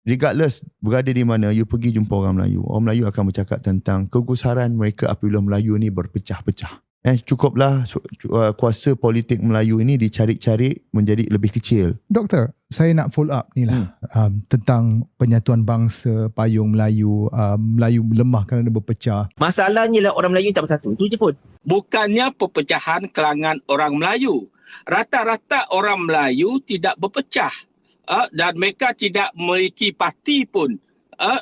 regardless berada di mana, you pergi jumpa orang Melayu akan bercakap tentang kegusaran mereka apabila Melayu ni berpecah-pecah. Cukuplah kuasa politik Melayu ini dicari-cari menjadi lebih kecil. Doktor, saya nak follow up ni lah tentang penyatuan bangsa, payung Melayu, Melayu lemah kerana berpecah. Masalahnya lah orang Melayu tak bersatu. Itu je pun. Bukannya perpecahan kalangan orang Melayu. Rata-rata orang Melayu tidak berpecah. Dan mereka tidak memiliki parti pun.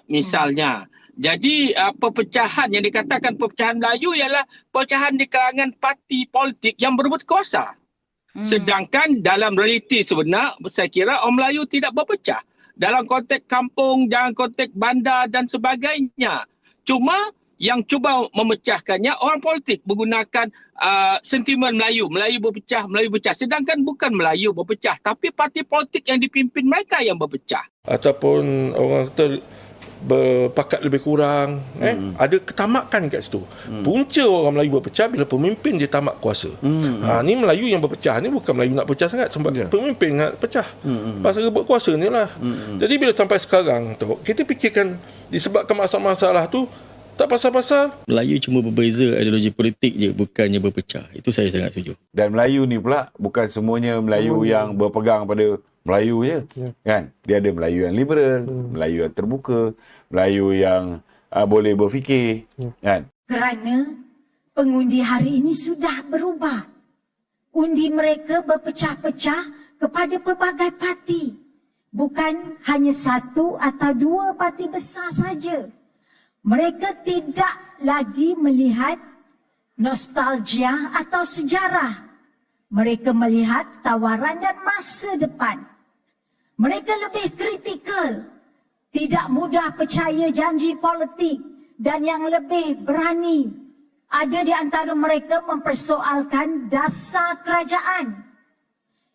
Misalnya. Jadi perpecahan yang dikatakan perpecahan Melayu ialah perpecahan di kalangan parti politik yang berebut kuasa. Sedangkan dalam realiti sebenar, saya kira orang Melayu tidak berpecah. Dalam konteks kampung, dalam konteks bandar dan sebagainya. Cuma yang cuba memecahkannya orang politik menggunakan sentimen Melayu berpecah. Sedangkan bukan Melayu berpecah, tapi parti politik yang dipimpin mereka yang berpecah. Ataupun orang kata berpakat lebih kurang, ada ketamakan kat situ. Punca orang Melayu berpecah bila pemimpin dia tamak kuasa. Ni Melayu yang berpecah ni bukan Melayu nak pecah sangat, sebab pemimpin nak pecah. Pasal rebut kuasa ni lah. Jadi bila sampai sekarang tu, kita fikirkan disebabkan masalah-masalah tu tak pasal-pasal. Melayu cuma berbeza ideologi politik je, bukannya berpecah. Itu saya sangat setuju. Dan Melayu ni pula bukan semuanya Melayu yang berpegang pada Melayu je, kan? Dia ada Melayu yang liberal, Melayu yang terbuka, Melayu yang boleh berfikir, kan? Kerana pengundi hari ini sudah berubah. Undi mereka berpecah-pecah kepada pelbagai parti. Bukan hanya satu atau dua parti besar saja. Mereka tidak lagi melihat nostalgia atau sejarah. Mereka melihat tawaran dan masa depan. Mereka lebih kritikal, tidak mudah percaya janji politik dan yang lebih berani. Ada di antara mereka mempersoalkan dasar kerajaan.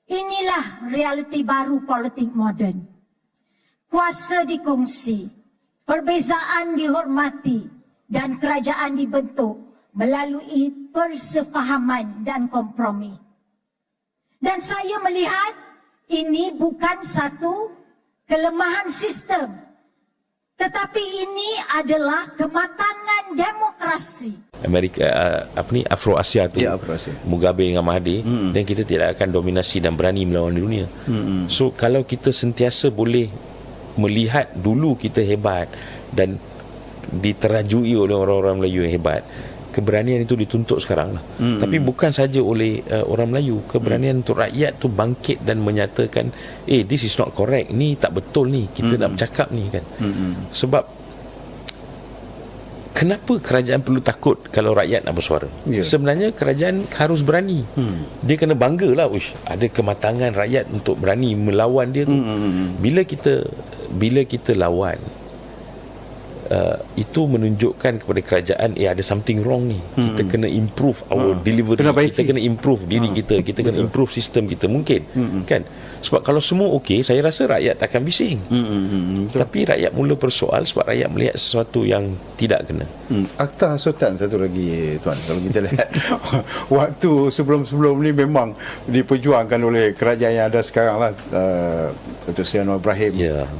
Inilah realiti baru politik moden. Kuasa dikongsi, perbezaan dihormati dan kerajaan dibentuk melalui persefahaman dan kompromi. Dan saya melihat ini bukan satu kelemahan sistem, tetapi ini adalah kematangan demokrasi. Amerika Afro-Asia tu, Mugabe dengan Mahathir, dan kita tidak akan dominasi dan berani melawan dunia. So kalau kita sentiasa boleh melihat dulu kita hebat dan diterajui oleh orang-orang Melayu yang hebat, keberanian itu dituntut sekarang lah. Tapi bukan saja oleh orang Melayu, keberanian untuk rakyat tu bangkit dan menyatakan, this is not correct, ni tak betul ni, kita nak bercakap ni kan. Sebab kenapa kerajaan perlu takut kalau rakyat nak bersuara? Sebenarnya kerajaan harus berani. Dia kena bangga lah, ada kematangan rakyat untuk berani melawan dia tu. Bila kita lawan, itu menunjukkan kepada kerajaan ada something wrong ni. Kita kena improve our delivery, kita kena improve diri kita kena improve sistem kita mungkin. Kan? Sebab kalau semua okey, saya rasa rakyat takkan bising. Tapi rakyat mula persoal sebab rakyat melihat sesuatu yang tidak kena. Akta Sultan satu lagi tuan, kalau kita lihat waktu sebelum-sebelum ni memang diperjuangkan oleh kerajaan yang ada sekarang lah, Datuk Seri Anwar Ibrahim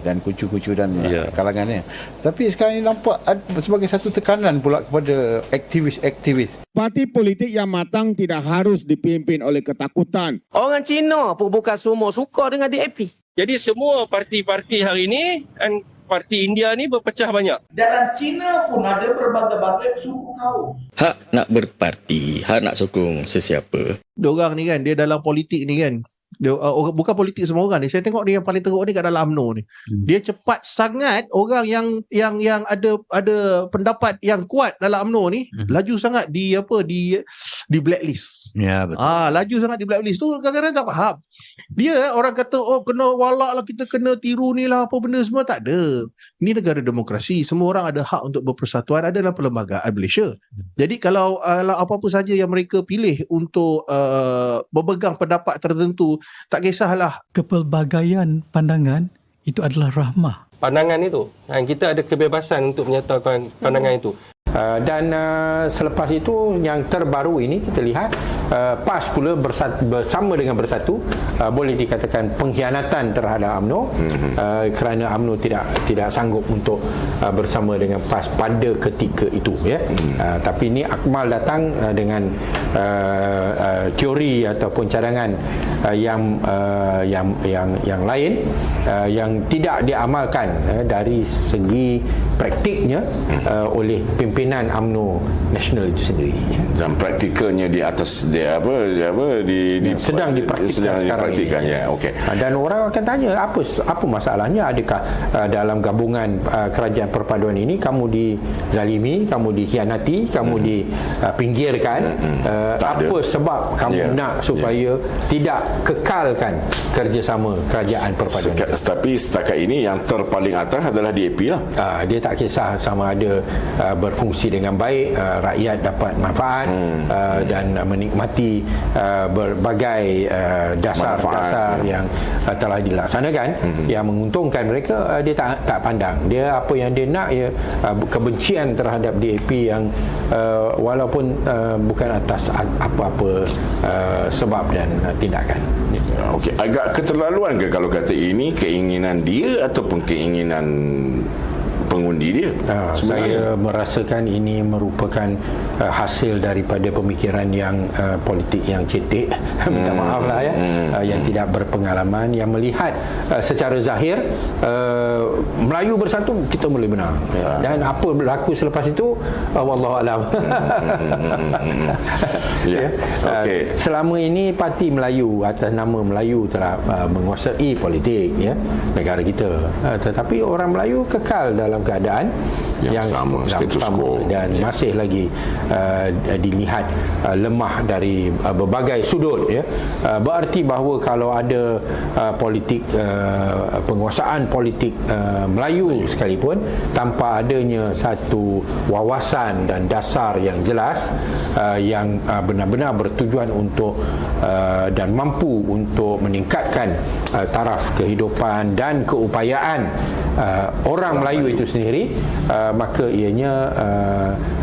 dan kucu-kucu dan kalangannya. Tapi sekarang ini nampak sebagai satu tekanan pula kepada aktivis-aktivis. Parti politik yang matang tidak harus dipimpin oleh ketakutan. Orang Cina pun bukan semua suka dengan DAP. Jadi semua parti-parti hari ini dan parti India ni berpecah banyak. Dalam Cina pun ada berbagai-bagai suku kaum. Hak nak berparti, hak nak sokong sesiapa. Diorang ni kan, dia dalam politik ni kan, dia, bukan politik semua orang ni. Saya tengok ni yang paling teruk ni kat dalam UMNO ni. Dia cepat sangat orang yang ada pendapat yang kuat dalam UMNO ni, laju sangat di blacklist. Ya, betul. Laju sangat di blacklist tu kadang-kadang tak faham. Dia orang kata kena walak lah, kita kena tiru ni lah, apa benda semua, tak ada. Ini negara demokrasi, semua orang ada hak untuk berpersatuan, ada dalam perlembagaan Malaysia. Jadi kalau apa-apa saja yang mereka pilih untuk berpegang pendapat tertentu, tak kisahlah. Kepelbagaian pandangan itu adalah rahmah. Pandangan itu, kita ada kebebasan untuk menyatakan pandangan itu. Dan selepas itu yang terbaru ini kita lihat PAS pula bersama dengan Bersatu boleh dikatakan pengkhianatan terhadap UMNO kerana UMNO tidak sanggup untuk bersama dengan PAS pada ketika itu, ya. Tapi ini Akmal datang dengan teori ataupun cadangan yang lain yang tidak diamalkan dari segi praktiknya oleh pimpinan UMNO nasional itu sendiri. Dan praktikalnya di atas sedang dipraktikkan ya. Okey. Dan orang akan tanya apa masalahnya, adakah dalam gabungan kerajaan perpaduan ini kamu dizalimi, kamu dikhianati, kamu dipinggirkan, apa sebab kamu nak supaya tidak kekalkan kerjasama kerajaan perpaduan. Tapi setakat ini yang terpaling atas adalah DAP lah. Dia tak kisah sama ada berfungsi dengan baik, rakyat dapat manfaat dan menikmati berbagai dasar-dasar yang telah dilaksanakan yang menguntungkan mereka. Dia tak pandang. Dia apa yang dia nak, kebencian terhadap DAP yang walaupun bukan atas apa-apa sebab dan tindakan. Okey, agak keterlaluan ke kalau kata ini keinginan dia ataupun keinginan pengundi dia? Saya merasakan ini merupakan hasil daripada pemikiran yang politik yang cetek, minta maaf lah ya, yang tidak berpengalaman, yang melihat secara zahir Melayu bersatu kita boleh menang, dan apa berlaku selepas itu wallahu alam. Selama ini parti Melayu atas nama Melayu telah menguasai politik, ya, negara kita, tetapi orang Melayu kekal dalam keadaan yang sama, status quo, dan masih lagi dilihat lemah dari berbagai sudut, ya. Berarti bahawa kalau ada politik penguasaan politik Melayu sekalipun tanpa adanya satu wawasan dan dasar yang jelas yang benar-benar bertujuan untuk dan mampu untuk meningkatkan taraf kehidupan dan keupayaan orang Melayu itu sendiri, maka ianya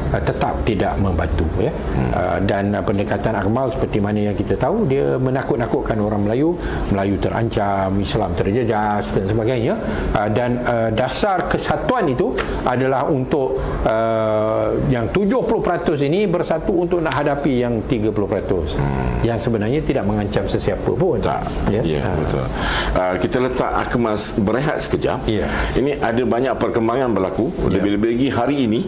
tetap tidak membantu, ya. Dan pendekatan Akmal seperti mana yang kita tahu, dia menakut-nakutkan orang Melayu terancam, Islam terjejas dan sebagainya, dan dasar kesatuan itu adalah untuk yang 70% ini bersatu untuk nak hadapi yang 30% yang sebenarnya tidak mengancam sesiapa pun. Ya, betul. Kita letak Akmal berehat sekejap. Ini ada banyak perkembangan berlaku, lebih-lebih lagi hari ini.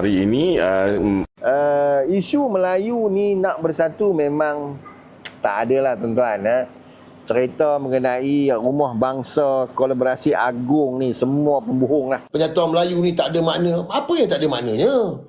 Hari ini isu Melayu ni nak bersatu memang tak ada lah tuan-tuan. Cerita mengenai rumah bangsa, kolaborasi agung ni semua pembohong lah. Penyatuan Melayu ni tak ada makna. Apa yang tak ada maknanya?